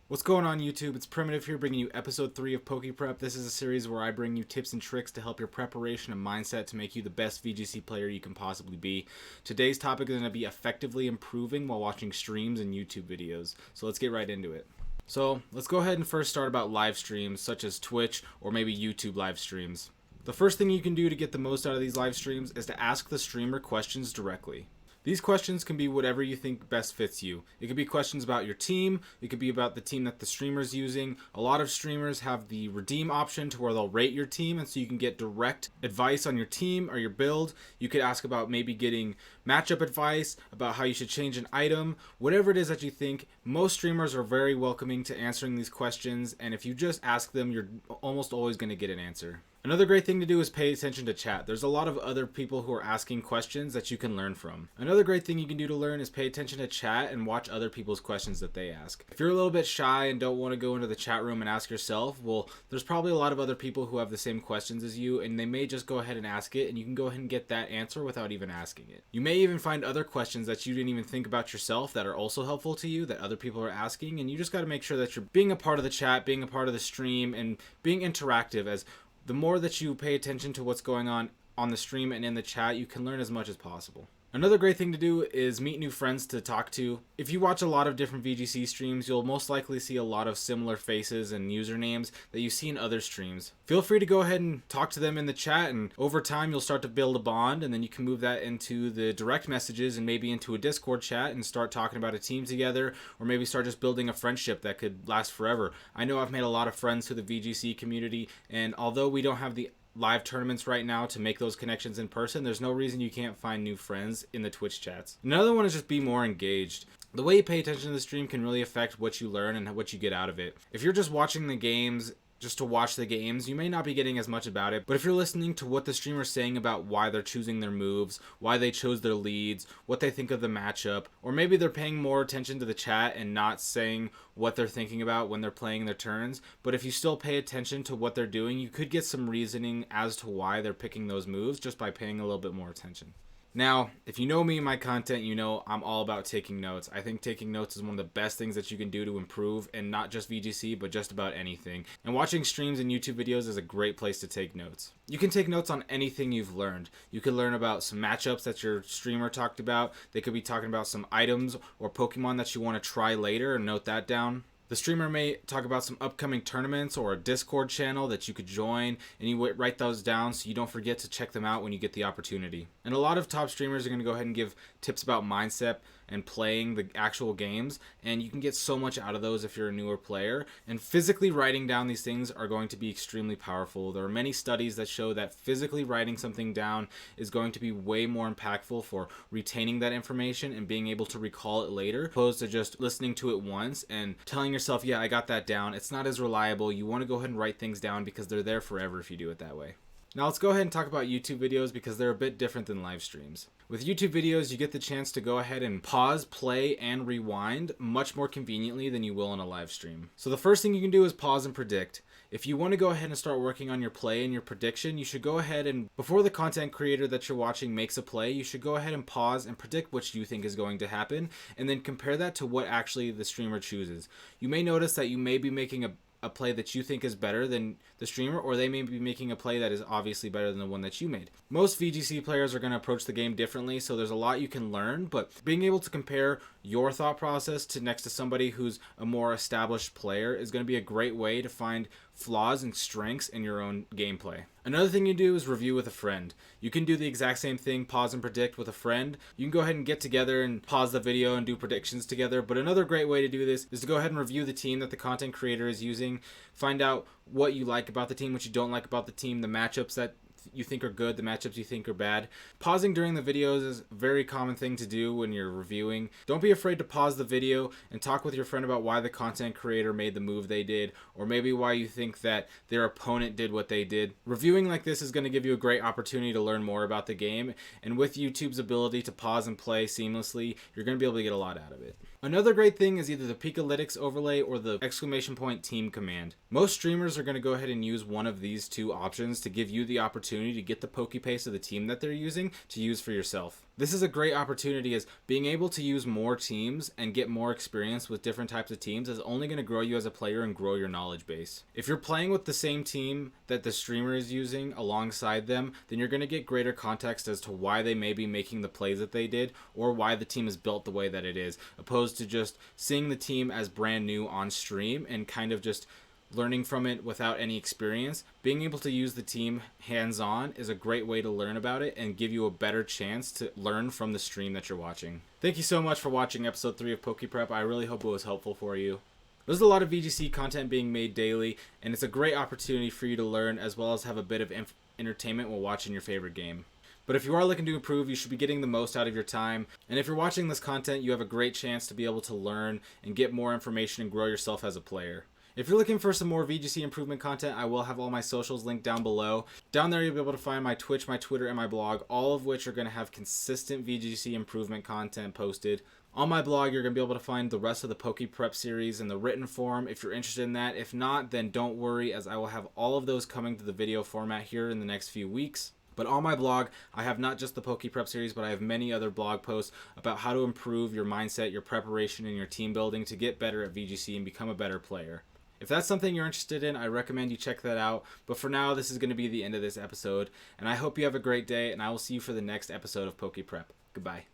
What's going on YouTube? It's Primitive here bringing you episode 3 of PokéPrep. This is a series where I bring you tips and tricks to help your preparation and mindset to make you the best VGC player you can possibly be. Today's topic is going to be effectively improving while watching streams and YouTube videos. So let's get right into it. So let's go ahead and first start about live streams such as Twitch or maybe YouTube live streams. The first thing you can do to get the most out of these live streams is to ask the streamer questions directly. These questions can be whatever you think best fits you. It could be questions about your team. It could be about the team that the streamer's using. A lot of streamers have the redeem option to where they'll rate your team, and so you can get direct advice on your team or your build. You could ask about maybe getting matchup advice, about how you should change an item, whatever it is that you think. Most streamers are very welcoming to answering these questions, and if you just ask them, you're almost always going to get an answer. Another great thing to do is pay attention to chat. There's a lot of other people who are asking questions that you can learn from. Another great thing you can do to learn is pay attention to chat and watch other people's questions that they ask. If you're a little bit shy and don't want to go into the chat room and ask yourself, well, there's probably a lot of other people who have the same questions as you, and they may just go ahead and ask it, and you can go ahead and get that answer without even asking it. You may even find other questions that you didn't even think about yourself that are also helpful to you that other people are asking, and you just got to make sure that you're being a part of the chat, being a part of the stream, and being interactive. As the more that you pay attention to what's going on the stream and in the chat, you can learn as much as possible. Another great thing to do is meet new friends to talk to. If you watch a lot of different VGC streams, you'll most likely see a lot of similar faces and usernames that you see in other streams. Feel free to go ahead and talk to them in the chat, and over time you'll start to build a bond, and then you can move that into the direct messages and maybe into a Discord chat and start talking about a team together, or maybe start just building a friendship that could last forever. I know I've made a lot of friends through the VGC community, and although we don't have the live tournaments right now to make those connections in person, there's no reason you can't find new friends in the Twitch chats. Another one is just be more engaged. The way you pay attention to the stream can really affect what you learn and what you get out of it. If you're just watching the games just to watch the games, you may not be getting as much about it, but if you're listening to what the streamer's saying about why they're choosing their moves, why they chose their leads, what they think of the matchup, or maybe they're paying more attention to the chat and not saying what they're thinking about when they're playing their turns, but if you still pay attention to what they're doing, you could get some reasoning as to why they're picking those moves just by paying a little bit more attention. Now, if you know me and my content, you know I'm all about taking notes. I think taking notes is one of the best things that you can do to improve, and not just VGC, but just about anything. And watching streams and YouTube videos is a great place to take notes. You can take notes on anything you've learned. You could learn about some matchups that your streamer talked about. They could be talking about some items or Pokemon that you want to try later, and note that down. The streamer may talk about some upcoming tournaments or a Discord channel that you could join, and you write those down so you don't forget to check them out when you get the opportunity. And a lot of top streamers are going to go ahead and give tips about mindset and playing the actual games, and you can get so much out of those if you're a newer player. And physically writing down these things are going to be extremely powerful. There are many studies that show that physically writing something down is going to be way more impactful for retaining that information and being able to recall it later, opposed to just listening to it once and telling yourself, yeah, I got that down. It's not as reliable. You want to go ahead and write things down because they're there forever if you do it that way. Now let's go ahead and talk about YouTube videos because they're a bit different than live streams. With YouTube videos, you get the chance to go ahead and pause, play, and rewind much more conveniently than you will in a live stream. So the first thing you can do is pause and predict. If you want to go ahead and start working on your play and your prediction, you should go ahead and, before the content creator that you're watching makes a play, you should go ahead and pause and predict what you think is going to happen, and then compare that to what actually the streamer chooses. You may notice that you may be making a play that you think is better than the streamer, or they may be making a play that is obviously better than the one that you made. Most VGC players are going to approach the game differently, so there's a lot you can learn, but being able to compare your thought process to next to somebody who's a more established player is going to be a great way to find flaws and strengths in your own gameplay. Another thing you do is review with a friend. You can do the exact same thing, pause and predict with a friend. You can go ahead and get together and pause the video and do predictions together, but another great way to do this is to go ahead and review the team that the content creator is using. Find out what you like about the team, what you don't like about the team, the matchups that you think are good, the matchups you think are bad. Pausing during the videos is a very common thing to do when you're reviewing. Don't be afraid to pause the video and talk with your friend about why the content creator made the move they did, or maybe why you think that their opponent did what they did. Reviewing like this is going to give you a great opportunity to learn more about the game, and with YouTube's ability to pause and play seamlessly, you're going to be able to get a lot out of it. Another great thing is either the Pikalytics overlay or the ! Team command. Most streamers are going to go ahead and use one of these two options to give you the opportunity to get the Pokepace of the team that they're using to use for yourself. This is a great opportunity, as being able to use more teams and get more experience with different types of teams is only going to grow you as a player and grow your knowledge base. If you're playing with the same team that the streamer is using alongside them, then you're going to get greater context as to why they may be making the plays that they did, or why the team is built the way that it is, opposed to just seeing the team as brand new on stream and kind of just learning from it without any experience. Being able to use the team hands-on is a great way to learn about it and give you a better chance to learn from the stream that you're watching. Thank you so much for watching episode 3 of PokéPrep. I really hope it was helpful for you. There's a lot of VGC content being made daily, and it's a great opportunity for you to learn as well as have a bit of entertainment while watching your favorite game. But if you are looking to improve, you should be getting the most out of your time. And if you're watching this content, you have a great chance to be able to learn and get more information and grow yourself as a player. If you're looking for some more VGC improvement content, I will have all my socials linked down below. Down there, you'll be able to find my Twitch, my Twitter, and my blog, all of which are going to have consistent VGC improvement content posted. On my blog, you're going to be able to find the rest of the PokéPrep series in the written form if you're interested in that. If not, then don't worry, as I will have all of those coming to the video format here in the next few weeks. But on my blog, I have not just the PokéPrep series, but I have many other blog posts about how to improve your mindset, your preparation, and your team building to get better at VGC and become a better player. If that's something you're interested in, I recommend you check that out. But for now, this is going to be the end of this episode, and I hope you have a great day, and I will see you for the next episode of PokéPrep. Goodbye.